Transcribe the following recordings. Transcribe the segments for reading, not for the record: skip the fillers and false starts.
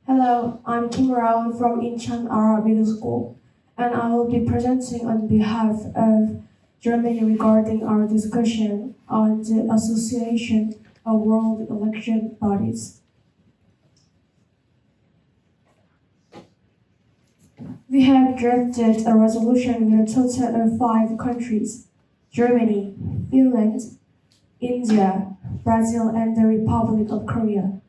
Hello, I'm Kim Rao from Incheon Middle School, and I will be presenting on behalf of Germany regarding our discussion on the Association of World Election Bodies. We have drafted a resolution with a total of 5 countries: Germany, Finland, India, Brazil, and the Republic of Korea.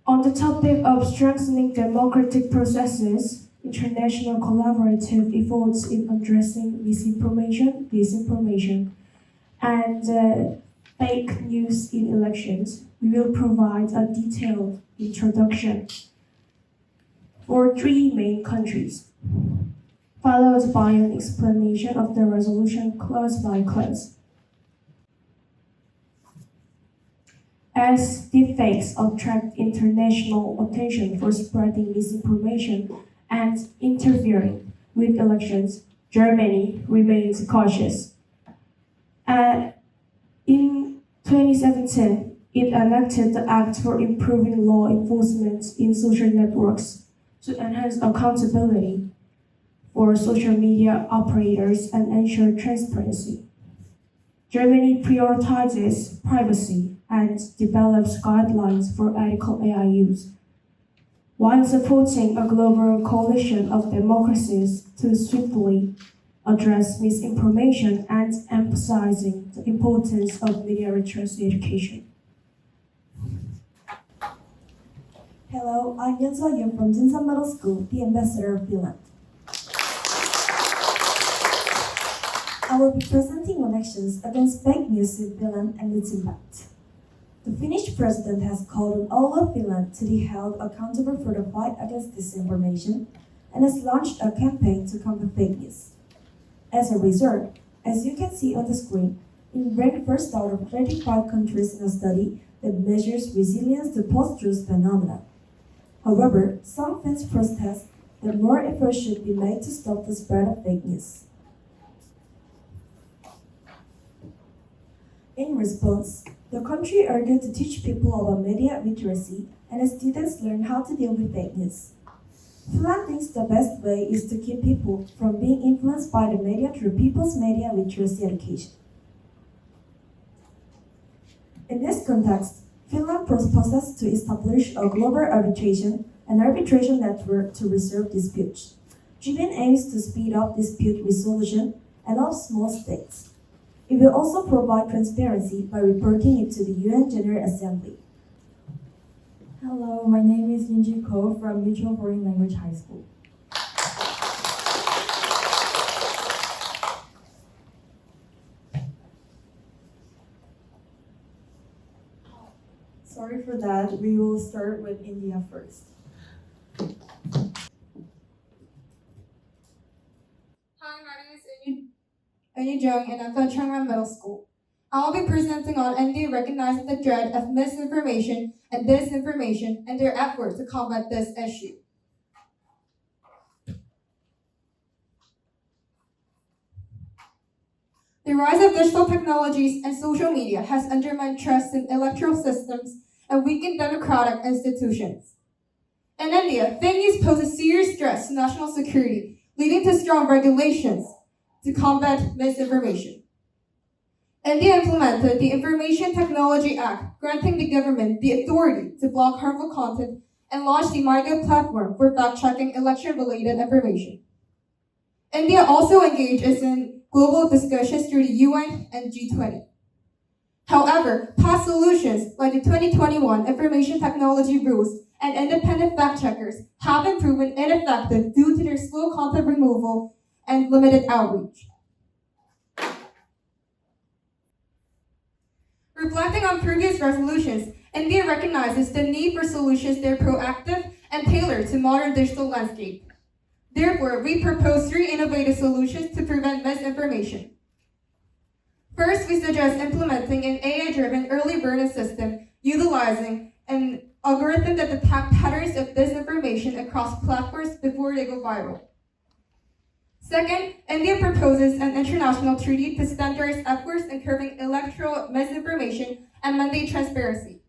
On the topic of strengthening democratic processes, international collaborative efforts in addressing misinformation, disinformation, and fake news in elections, we will provide a detailed introduction for 3 main countries, followed by an explanation of the resolution clause by clause. As deepfakes attract international attention for spreading misinformation and interfering with elections, Germany remains cautious. In 2017, it enacted the Act for Improving Law Enforcement in Social Networks to enhance accountability for social media operators and ensure transparency. Germany prioritizes privacy and develops guidelines for ethical AI use, while supporting a global coalition of democracies to swiftly address misinformation and emphasizing the importance of media literacy education. Hello, I'm Yeon from Jinsan Middle School, the ambassador of Finland. I will be presenting on actions against fake news in Finland and its impact. The Finnish president has called on all of Finland to be held accountable for the fight against disinformation and has launched a campaign to combat fake news. As a result, as you can see on the screen, it ranked first out of 35 countries in a study that measures resilience to post-truth phenomena. However, some Finns protest that more effort should be made to stop the spread of fake news. In response, the country argued to teach people about media literacy and as students learn how to deal with fake news. Finland thinks the best way is to keep people from being influenced by the media through people's media literacy education. In this context, Finland proposes to establish a global arbitration network to resolve disputes. GBIN aims to speed up dispute resolution and help small states. It will also provide transparency by reporting it to the UN General Assembly. Hello, my name is Yunji Ko from Mutual Foreign Language High School. Sorry for that, we will start with India first. Hi, my name is Eunyu Jung, and I'm from Changwon Middle School. I will be presenting on India recognizing the threat of misinformation and disinformation and their efforts to combat this issue. The rise of digital technologies and social media has undermined trust in electoral systems and weakened democratic institutions. In India, fake news poses serious threats to national security, leading to strong regulations to combat misinformation. India implemented the Information Technology Act, granting the government the authority to block harmful content and launched the MyGov platform for fact-checking election-related information. India also engages in global discussions through the UN and G20. However, past solutions like the 2021 Information Technology Rules and independent fact-checkers have been proven ineffective due to their slow content removal and limited outreach. Reflecting on previous resolutions, India recognizes the need for solutions that are proactive and tailored to modern digital landscape. Therefore, we propose 3 innovative solutions to prevent misinformation. First, we suggest implementing an AI-driven early warning system utilizing an algorithm that detects patterns of disinformation across platforms before they go viral. Second, India proposes an international treaty to standardize efforts in curbing electoral misinformation and mandate transparency.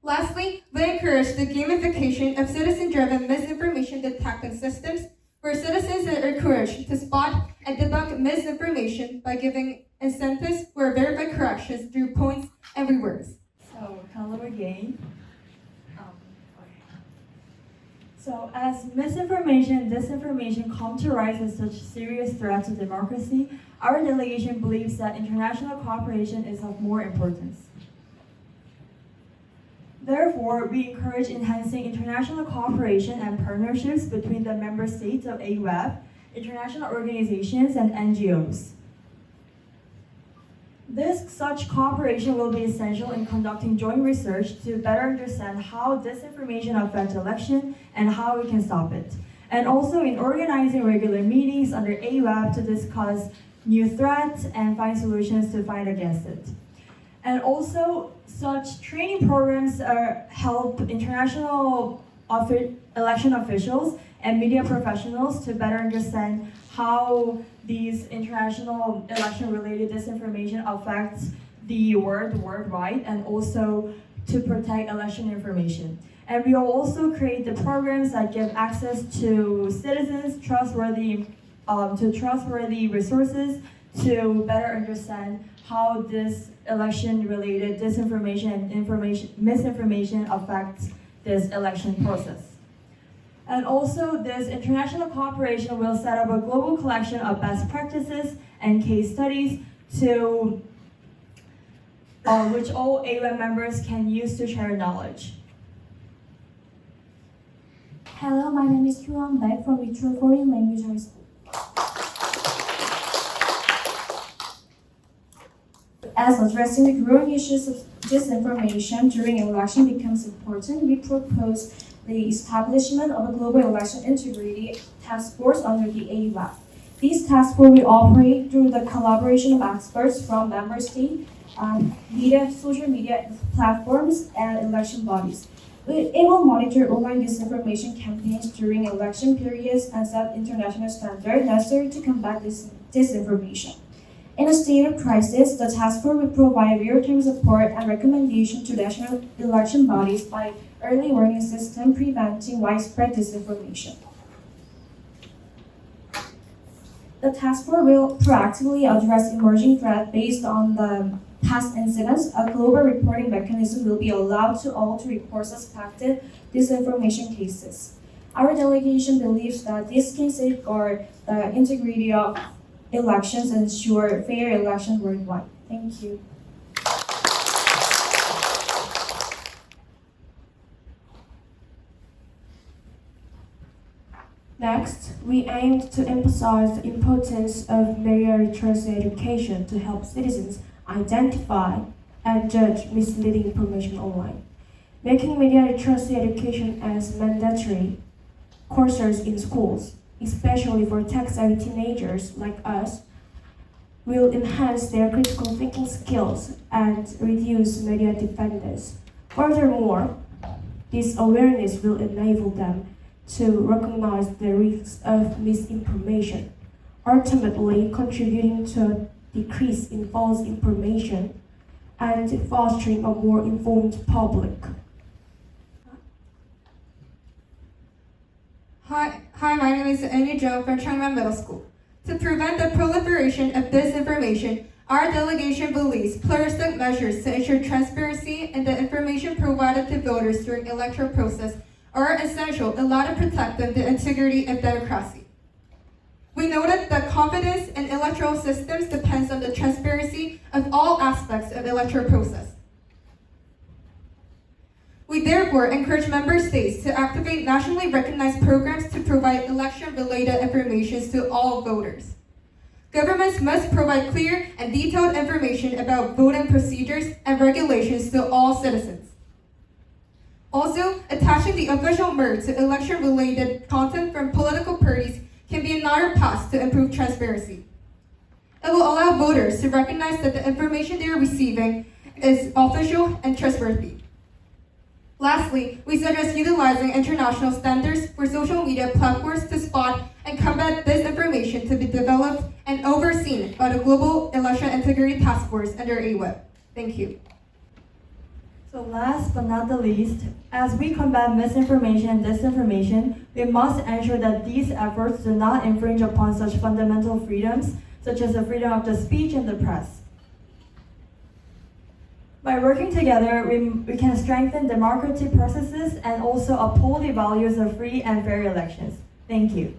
Lastly, we encourage the gamification of citizen-driven misinformation detection systems, where citizens are encouraged to spot and debunk misinformation by giving incentives for verified corrections through points and rewards. So, hello again. So, as misinformation and disinformation come to rise as such serious threats to democracy, our delegation believes that international cooperation is of more importance. Therefore, we encourage enhancing international cooperation and partnerships between the member states of AWEB, international organizations, and NGOs. Such cooperation will be essential in conducting joint research to better understand how disinformation affects election and how we can stop it. And also in organizing regular meetings under AWEB to discuss new threats and find solutions to fight against it. And also, such training programs help international election officials and media professionals to better understand how these international election-related disinformation affects the worldwide, and also to protect election information. And we will also create the programs that give access to citizens trustworthy resources to better understand how this election-related disinformation and misinformation affects this election process. And also, this international cooperation will set up a global collection of best practices and case studies to which all AWEB members can use to share knowledge. Hello, my name is Hyun Baek from Incheon Foreign Language High School. As addressing the growing issues of disinformation during an election becomes important, we propose the establishment of a global election integrity task force under the AWEB. This task force will operate through the collaboration of experts from member states, social media platforms, and election bodies. It will monitor online disinformation campaigns during election periods and set international standards necessary to combat disinformation. In a state of crisis, the task force will provide real-time support and recommendation to national election bodies by early warning system preventing widespread disinformation. The task force will proactively address emerging threats based on the past incidents. A global reporting mechanism will be allowed to all to report suspected disinformation cases. Our delegation believes that this can safeguard the integrity of elections and ensure fair elections worldwide. Thank you. Next, we aimed to emphasize the importance of media literacy education to help citizens identify and judge misleading information online. Making media literacy education as mandatory courses in schools, especially for tech-savvy teenagers like us, will enhance their critical thinking skills and reduce media dependence. Furthermore, this awareness will enable them to recognize the risks of misinformation, ultimately contributing to a decrease in false information and fostering a more informed public. Hi, my name is Annie Jo from Changman Middle School. To prevent the proliferation of disinformation, our delegation believes pluralistic measures to ensure transparency in the information provided to voters during electoral process are essential in order to protect the integrity of democracy. We noted that confidence in electoral systems depends on the transparency of all aspects of the electoral process. We therefore encourage member states to activate nationally recognized programs to provide election-related information to all voters. Governments must provide clear and detailed information about voting procedures and regulations to all citizens. Also, attaching the official mode to election-related content from political parties can be another path to improve transparency. It will allow voters to recognize that the information they are receiving is official and trustworthy. Lastly, we suggest utilizing international standards for social media platforms to spot and combat disinformation to be developed and overseen by the Global Election Integrity Task Force under AWEB. Thank you. So last but not the least, as we combat misinformation and disinformation, we must ensure that these efforts do not infringe upon such fundamental freedoms, such as the freedom of the speech and the press. By working together, we can strengthen democratic processes and also uphold the values of free and fair elections. Thank you.